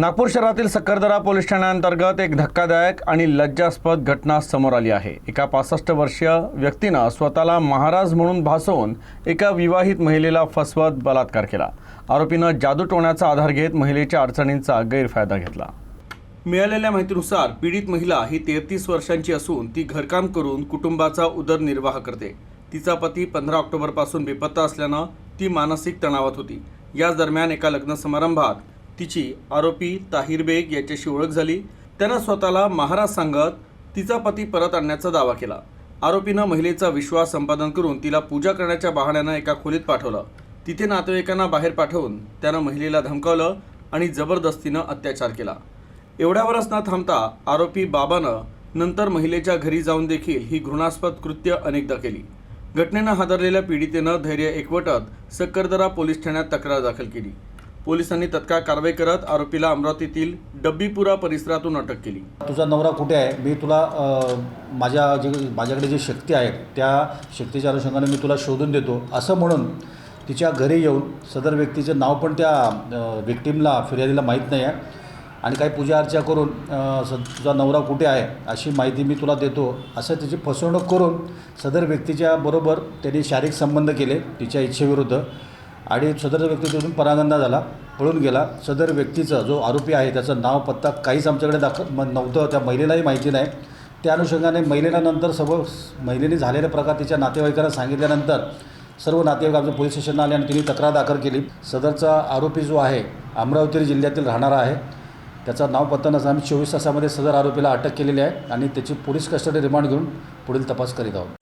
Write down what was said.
नागपूर शहरातील सक्करदरा पोलीस ठाण्याअंतर्गत एक धक्कादायक आणि लज्जास्पद घटना समोर आली आहे। एका 65 वर्षीय व्यक्तीने स्वतःला महाराज म्हणून भासवून एका विवाहित महिलेला फसवत बलात्कार केला। आरोपीनं जादूटोण्याचा आधार घेत महिलेच्या अडचणींचा गैरफायदा घेतला। मिळालेल्या माहितीनुसार पीडित महिला ही 33 वर्षांची असून ती घरकाम करून कुटुंबाचा उदरनिर्वाह करते। तिचा पती 15 ऑक्टोबरपासून बेपत्ता असल्याने ती मानसिक तणावात होती। याच दरम्यान एका लग्न समारंभात तिची आरोपी ताहिर बेग याच्याशी ओळख झाली। त्यानं स्वतःला महाराज सांगत तिचा पती परत आणण्याचा दावा केला। आरोपीनं महिलेचा विश्वास संपादन करून तिला पूजा करण्याच्या बहाण्यानं एका खोलीत पाठवलं। तिथे नातेवाईकांना बाहेर पाठवून त्यानं महिलेला धमकावलं आणि जबरदस्तीनं अत्याचार केला। एवढ्यावरच न थांबता आरोपी बाबानं नंतर महिलेच्या घरी जाऊन देखील ही घृणास्पद कृत्य अनेकदा केली। घटनेनं हादरलेल्या पीडितेनं धैर्य एकवटत सक्करदरा पोलीस ठाण्यात तक्रार दाखल केली। पोलिसांनी तत्काळ कारवाई करत आरोपीला अमरावतीतील डब्बीपुरा परिसरातून अटक केली। तुझा नवरा कुठे आहे? मी तुला माझ्याकडे जी शक्ती आहे त्या शक्तीच्या अनुषंगाने मी तुला शोधून देतो असं म्हणून तिच्या घरी येऊन सदर व्यक्तीचं नाव पण त्या विक्टिमला फिर्यादीला माहीत नाही आहे आणि काही पूजा अर्चा करून तुझा नवरा कुठे आहे अशी माहिती मी तुला देतो असं तिची फसवणूक करून सदर व्यक्तीच्या बरोबर त्यांनी शारीरिक संबंध केले तिच्या इच्छेविरुद्ध आणि सदर व्यक्ती तिथून परागंदा झाला, पळून गेला। सदर व्यक्तीचा जो आरोपी आहे त्याचं नाव पत्ता काहीच आमच्याकडे नव्हतं, त्या महिलेलाही माहिती नाही। त्या अनुषंगाने महिलेला नंतर महिलेने झालेला प्रकार तिच्या नातेवाईकांना सांगितल्यानंतर सर्व नातेवाईक आमच्या पोलीस स्टेशनला आले आणि तिने तक्रार दाखल केली। सदरचा आरोपी जो आहे अमरावती जिल्ह्यातील राहणारा आहे। त्याचं नाव पत्ता नसताना आम्ही 24 तासामध्ये सदर आरोपीला अटक केलेली आहे आणि त्याची पोलीस कस्टडी रिमांड घेऊन पुढील तपास करीत आहोत।